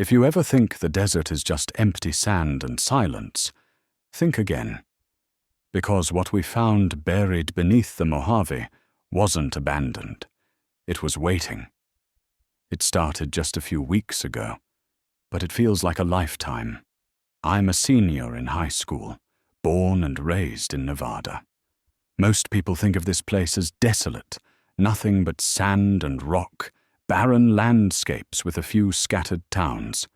If you ever think the desert is just empty sand and silence, think again. Because what we found buried beneath the Mojave wasn't abandoned. It was waiting. It started just a few weeks ago, but it feels like a lifetime. I'm a senior in high school, born and raised in Nevada. Most people think of this place as desolate, nothing but sand and rock, barren landscapes with a few scattered towns.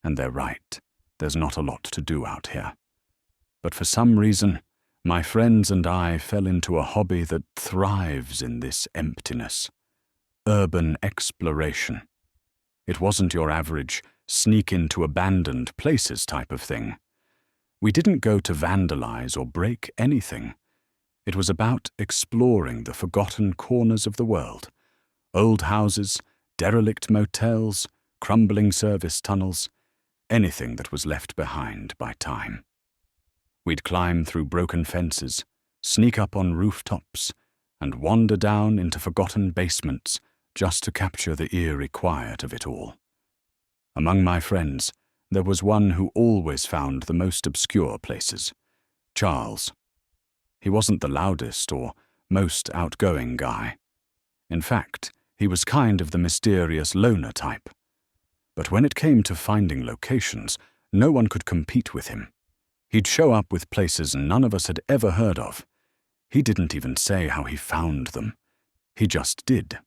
And they're right, there's not a lot to do out here. But for some reason, my friends and I fell into a hobby that thrives in this emptiness. Urban exploration. It wasn't your average sneak into abandoned places type of thing. We didn't go to vandalize or break anything. It was about exploring the forgotten corners of the world. Old houses, derelict motels, crumbling service tunnels, anything that was left behind by time. We'd climb through broken fences, sneak up on rooftops, and wander down into forgotten basements just to capture the eerie quiet of it all. Among my friends, there was one who always found the most obscure places, Charles. He wasn't the loudest or most outgoing guy. In fact, he was kind of the mysterious loner type. But when it came to finding locations, no one could compete with him. He'd show up with places none of us had ever heard of. He didn't even say how he found them. He just did.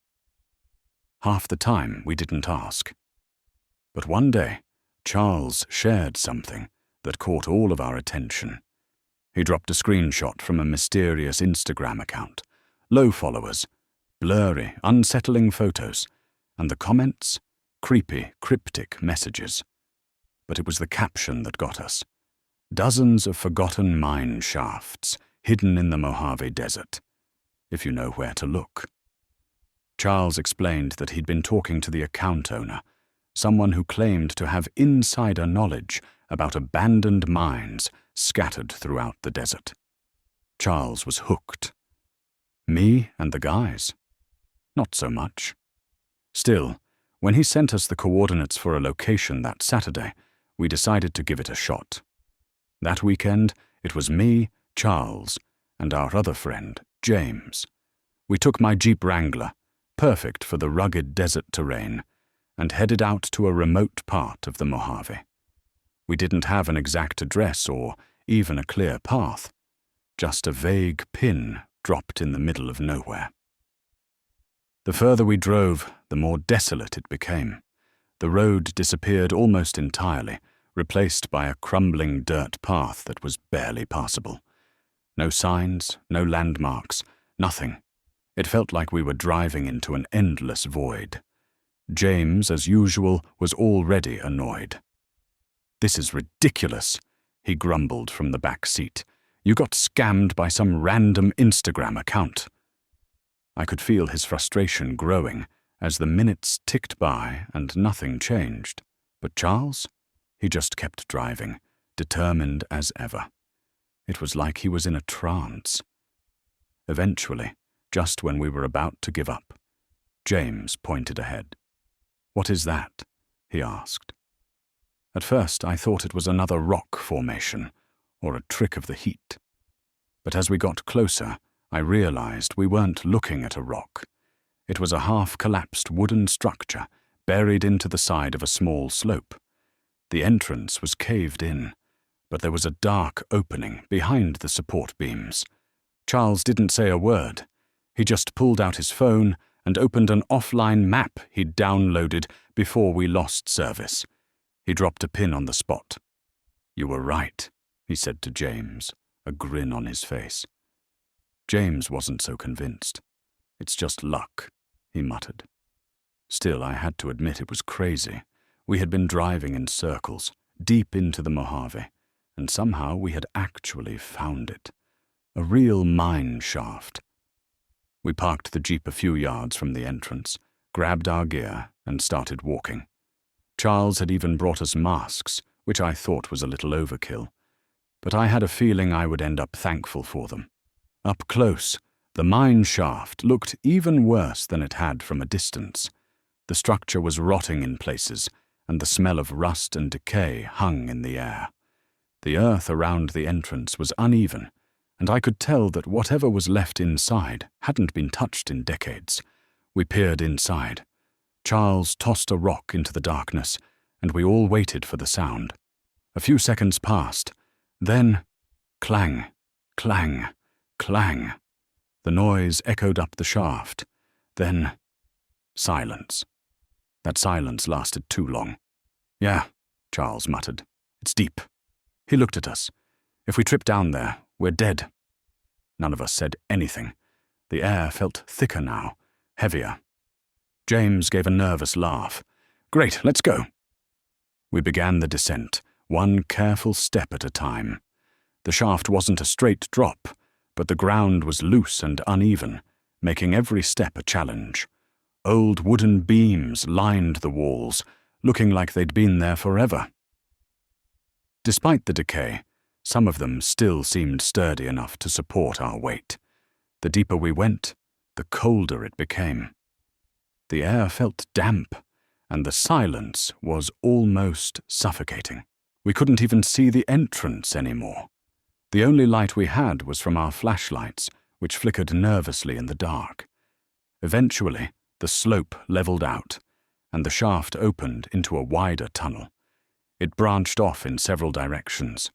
Half the time, we didn't ask. But one day, Charles shared something that caught all of our attention. He dropped a screenshot from a mysterious Instagram account. Low followers, blurry, unsettling photos, and the comments, creepy, cryptic messages. But it was the caption that got us. Dozens of forgotten mine shafts hidden in the Mojave Desert, if you know where to look. Charles explained that he'd been talking to the account owner, someone who claimed to have insider knowledge about abandoned mines scattered throughout the desert. Charles was hooked. Me and the guys? Not so much. Still, when he sent us the coordinates for a location that Saturday, we decided to give it a shot. That weekend, it was me, Charles, and our other friend, James. We took my Jeep Wrangler, perfect for the rugged desert terrain, and headed out to a remote part of the Mojave. We didn't have an exact address or even a clear path, just a vague pin dropped in the middle of nowhere. The further we drove, the more desolate it became. The road disappeared almost entirely, replaced by a crumbling dirt path that was barely passable. No signs, no landmarks, nothing. It felt like we were driving into an endless void. James, as usual, was already annoyed. "This is ridiculous," he grumbled from the back seat. "You got scammed by some random Instagram account." I could feel his frustration growing as the minutes ticked by and nothing changed. But Charles? He just kept driving, determined as ever. It was like he was in a trance. Eventually, just when we were about to give up, James pointed ahead. "What is that?" he asked. At first, I thought it was another rock formation, or a trick of the heat. But as we got closer, I realized we weren't looking at a rock. It was a half-collapsed wooden structure buried into the side of a small slope. The entrance was caved in, but there was a dark opening behind the support beams. Charles didn't say a word. He just pulled out his phone and opened an offline map he'd downloaded before we lost service. He dropped a pin on the spot. "You were right," he said to James, a grin on his face. James wasn't so convinced. "It's just luck," he muttered. Still, I had to admit it was crazy. We had been driving in circles, deep into the Mojave, and somehow we had actually found it. A real mine shaft. We parked the Jeep a few yards from the entrance, grabbed our gear, and started walking. Charles had even brought us masks, which I thought was a little overkill. But I had a feeling I would end up thankful for them. Up close, the mine shaft looked even worse than it had from a distance. The structure was rotting in places, and the smell of rust and decay hung in the air. The earth around the entrance was uneven, and I could tell that whatever was left inside hadn't been touched in decades. We peered inside. Charles tossed a rock into the darkness, and we all waited for the sound. A few seconds passed. Then, clang, clang, clang. The noise echoed up the shaft. Then, silence. That silence lasted too long. "Yeah," Charles muttered. "It's deep." He looked at us. "If we trip down there, we're dead." None of us said anything. The air felt thicker now, heavier. James gave a nervous laugh. "Great, let's go." We began the descent, one careful step at a time. The shaft wasn't a straight drop, but the ground was loose and uneven, making every step a challenge. Old wooden beams lined the walls, looking like they'd been there forever. Despite the decay, some of them still seemed sturdy enough to support our weight. The deeper we went, the colder it became. The air felt damp, and the silence was almost suffocating. We couldn't even see the entrance anymore. The only light we had was from our flashlights, which flickered nervously in the dark. Eventually, the slope leveled out, and the shaft opened into a wider tunnel. It branched off in several directions.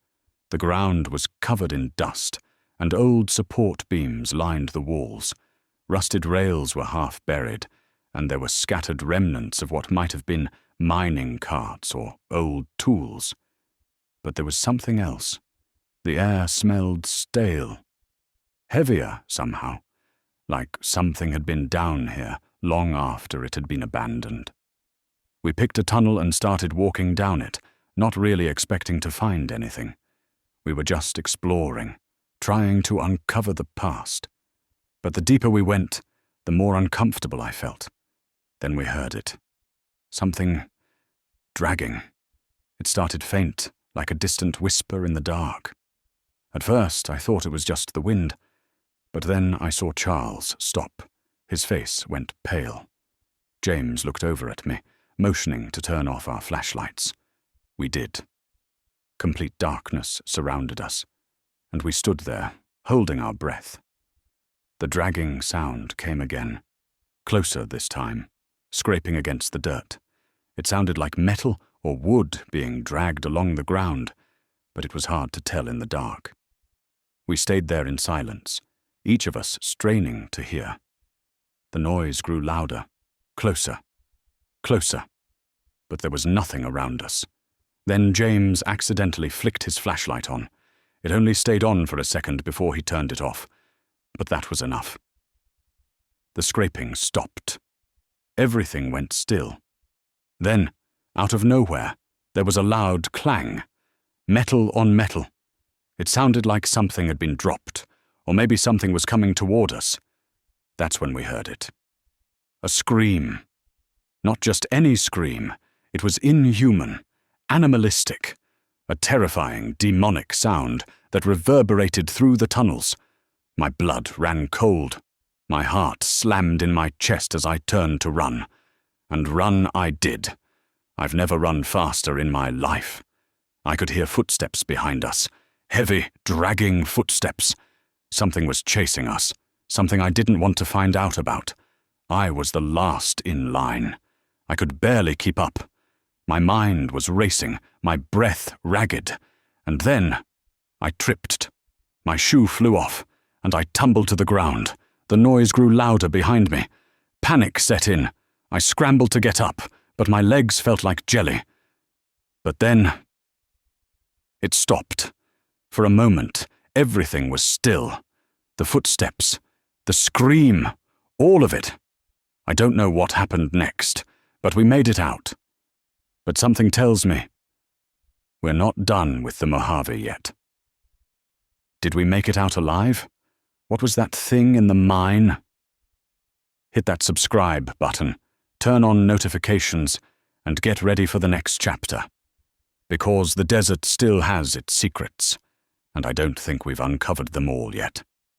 The ground was covered in dust, and old support beams lined the walls. Rusted rails were half buried, and there were scattered remnants of what might have been mining carts or old tools. But there was something else. The air smelled stale. Heavier, somehow, like something had been down here long after it had been abandoned. We picked a tunnel and started walking down it, not really expecting to find anything. We were just exploring, trying to uncover the past. But the deeper we went, the more uncomfortable I felt. Then we heard it. Something dragging. It started faint, like a distant whisper in the dark. At first, I thought it was just the wind, but then I saw Charles stop. His face went pale. James looked over at me, motioning to turn off our flashlights. We did. Complete darkness surrounded us, and we stood there, holding our breath. The dragging sound came again, closer this time, scraping against the dirt. It sounded like metal or wood being dragged along the ground, but it was hard to tell in the dark. We stayed there in silence, each of us straining to hear. The noise grew louder, closer, closer, but there was nothing around us. Then James accidentally flicked his flashlight on. It only stayed on for a second before he turned it off, but that was enough. The scraping stopped. Everything went still. Then, out of nowhere, there was a loud clang. Metal on metal. It sounded like something had been dropped, or maybe something was coming toward us. That's when we heard it. A scream. Not just any scream. It was inhuman, animalistic, a terrifying, demonic sound that reverberated through the tunnels. My blood ran cold. My heart slammed in my chest as I turned to run. And run I did. I've never run faster in my life. I could hear footsteps behind us. Heavy, dragging footsteps. Something was chasing us. Something I didn't want to find out about. I was the last in line. I could barely keep up. My mind was racing, my breath ragged. And then I tripped. My shoe flew off, and I tumbled to the ground. The noise grew louder behind me. Panic set in. I scrambled to get up, but my legs felt like jelly. But then it stopped. For a moment, everything was still. The footsteps, the scream, all of it. I don't know what happened next, but we made it out. But something tells me we're not done with the Mojave yet. Did we make it out alive? What was that thing in the mine? Hit that subscribe button, turn on notifications, and get ready for the next chapter. Because the desert still has its secrets, and I don't think we've uncovered them all yet.